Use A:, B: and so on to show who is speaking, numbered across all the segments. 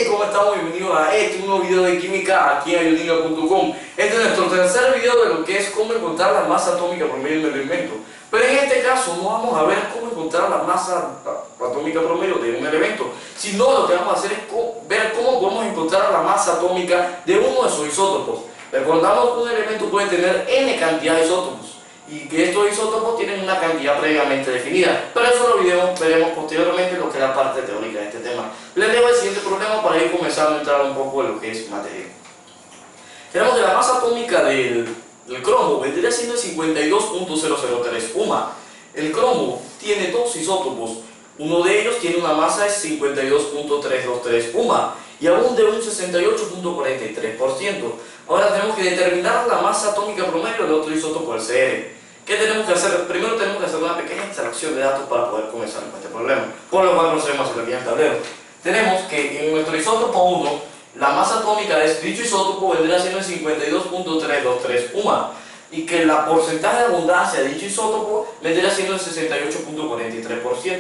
A: Hey, ¿cómo estamos? Bienvenidos a este nuevo video de química aquí en ayudinga.com. Este es nuestro tercer video de lo que es cómo encontrar la masa atómica promedio del elemento. Pero en este caso no vamos a ver cómo encontrar la masa atómica promedio de un elemento, sino lo que vamos a hacer es ver cómo podemos encontrar la masa atómica de uno de sus isótopos. Recordamos que un elemento puede tener n cantidad de isótopos y que estos isótopos tienen una cantidad previamente definida, pero eso lo veremos posteriormente lo que es la parte teórica de este tema. Les dejo el siguiente problema para ir comenzando a entrar un poco en lo que es materia. Tenemos que la masa atómica del cromo vendría siendo 52.003 UMA. El cromo tiene dos isótopos, uno de ellos tiene una masa de 52.323 UMA y aún de un 68.43%. Ahora tenemos que determinar la masa atómica promedio del otro isótopo, el Cr. ¿Qué tenemos que hacer? Primero tenemos que hacer una pequeña extracción de datos para poder comenzar con este problema, por lo cual procedemos a hacer aquí en el tablero. Tenemos que en nuestro isótopo 1, la masa atómica de dicho isótopo vendría siendo el 52.323 UMA y que la porcentaje de abundancia de dicho isótopo vendría siendo el 68.43%.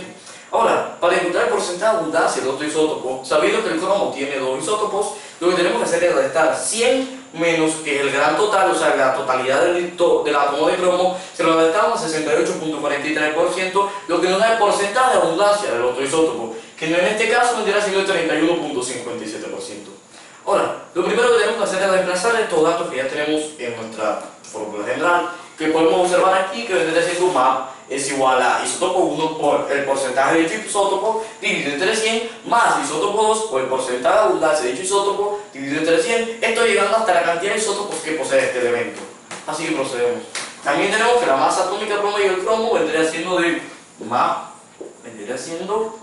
A: Ahora, para encontrar el porcentaje de abundancia del otro isótopo, sabiendo que el cromo tiene dos isótopos, lo que tenemos que hacer es restar 100 menos que el gran total, o sea, la totalidad del átomo de cromo, se lo restamos a 68.43%, lo que nos da el porcentaje de abundancia del otro isótopo, que en este caso vendría siendo el 31.57%. Ahora, lo primero que tenemos que hacer es reemplazar estos datos que ya tenemos en nuestra fórmula general, que podemos observar aquí que vendría siendo MAP es igual a isótopo 1 por el porcentaje de dicho isótopo dividido entre 100 más isótopo 2 por el porcentaje de abundancia de dicho isótopo dividido entre 100, esto llegando hasta la cantidad de isótopos que posee este elemento. Así que procedemos. También tenemos que la masa atómica promedio del cromo vendría siendo de MAP, vendría siendo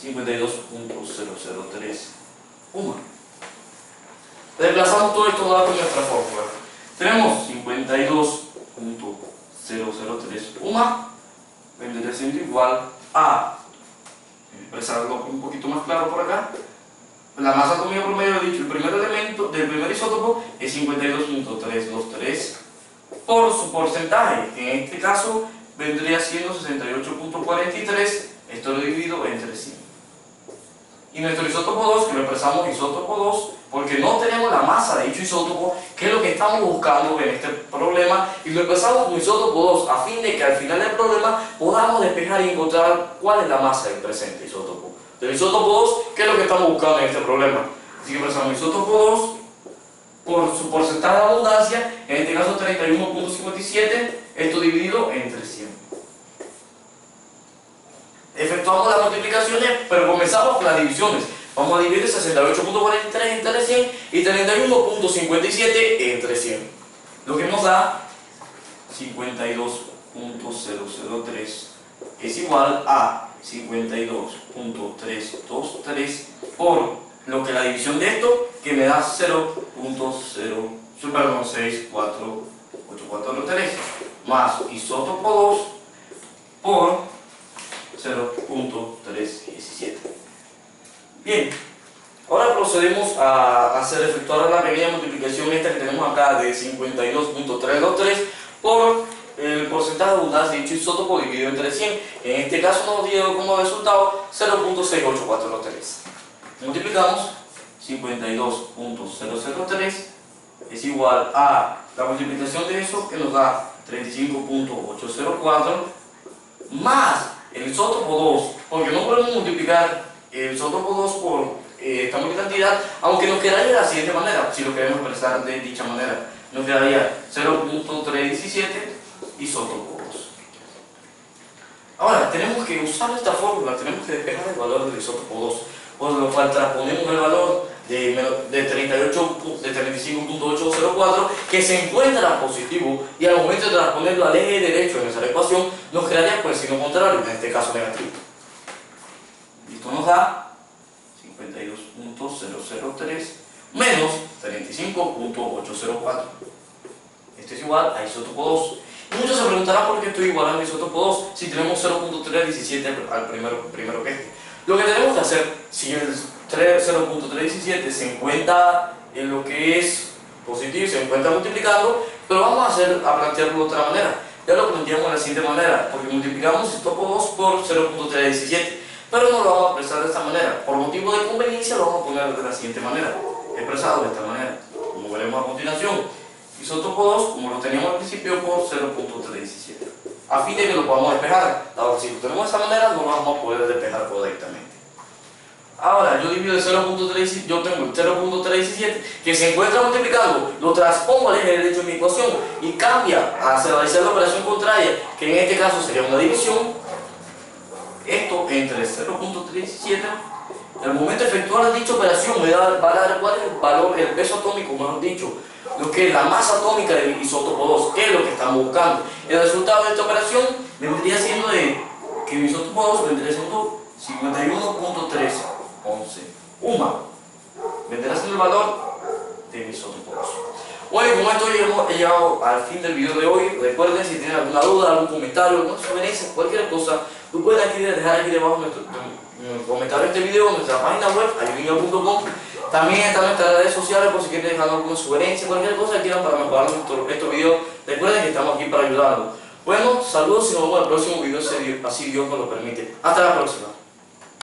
A: 52.003 UMA. Reemplazamos todos estos datos en nuestra fórmula. Tenemos 52.003 UMA, vendría siendo igual a, expresarlo un poquito más claro por acá, la masa atómica promedio de dicho, el primer elemento del primer isótopo es 52.323 por su porcentaje, que en este caso vendría siendo 68.43, esto lo divido entre 100. Y nuestro isótopo 2, que lo expresamos isótopo 2, porque no tenemos la masa de dicho isótopo, que es lo que estamos buscando en este problema, y lo expresamos como isótopo 2, a fin de que al final del problema podamos despejar y encontrar cuál es la masa del presente isótopo. Del isótopo 2, que es lo que estamos buscando en este problema. Así que expresamos isótopo 2 por su porcentaje de abundancia, en este caso 31.57, esto dividido entre 100. Efectuamos las multiplicaciones, pero comenzamos con las divisiones. Vamos a dividir 68.43 entre 100 y 31.57 entre 100. Lo que nos da 52.003 es igual a 52.323 por lo que la división de esto, que me da 64843 más isótopo 2 por 0.317. Bien, ahora procedemos a efectuar la pequeña multiplicación esta que tenemos acá de 52.323 por el porcentaje de abundancia de dicho isótopo dividido entre 100. En este caso nos dio como resultado 0.68403. Multiplicamos 52.003 es igual a la multiplicación de eso, que nos da 35.804 más el isótopo 2, porque no podemos multiplicar el isótopo 2 por esta cantidad, aunque nos quedaría de la siguiente manera, si lo queremos expresar de dicha manera, nos quedaría 0.317 isótopo 2. Ahora, tenemos que usar esta fórmula, tenemos que despejar el valor del isótopo 2, por lo cual transponemos el valor de 35.804 que se encuentra positivo, y al momento de transponerlo al eje derecho en nuestra ecuación nos quedaría con el signo contrario, en este caso negativo. Esto nos da 52.003 menos 35.804. Esto es igual a isótopo 2. Y muchos se preguntarán por qué estoy igualando isótopo 2 si tenemos 0.317 al primero que este. Lo que tenemos que hacer, si el 0.317 se encuentra en lo que es positivo y se encuentra multiplicando, pero vamos a plantearlo de otra manera. Ya lo planteamos de la siguiente manera, porque multiplicamos isótopo 2 por 0.317. pero no lo vamos a expresar de esta manera. Por motivo de conveniencia lo vamos a poner de la siguiente manera, expresado de esta manera, como veremos a continuación. Isótopo 2, como lo teníamos al principio, por 0.317. A fin de que lo podamos despejar, dado que si lo tenemos de esta manera no lo vamos a poder despejar correctamente. Ahora, yo divido el 0.3, yo tengo el 0.317 que se encuentra multiplicando, lo transpongo al eje derecho de mi ecuación y cambia a realizar la operación contraria, que en este caso sería una división. Esto entre el 0.317, el momento de efectuar dicha operación me va a dar cuál es el valor, el peso atómico, mejor dicho, lo que es la masa atómica del isótopo 2, que es lo que estamos buscando. El resultado de esta operación vendría siendo que el isótopo 2 vendría siendo 51.311 vendrá siendo el valor de isótopo 2. Bueno, con esto he llegado al fin del video de hoy. Recuerden, si tienen alguna duda, algún comentario, alguna sugerencia, cualquier cosa, lo pueden dejar aquí debajo en el comentario de este video, en nuestra página web, ayudinga.com. También están nuestras redes sociales por si quieren dejar alguna sugerencia, cualquier cosa que quieran para mejorar estos videos. Recuerden que estamos aquí para ayudarlos. Bueno, saludos y nos vemos en el próximo video, si así Dios nos lo permite. Hasta la próxima.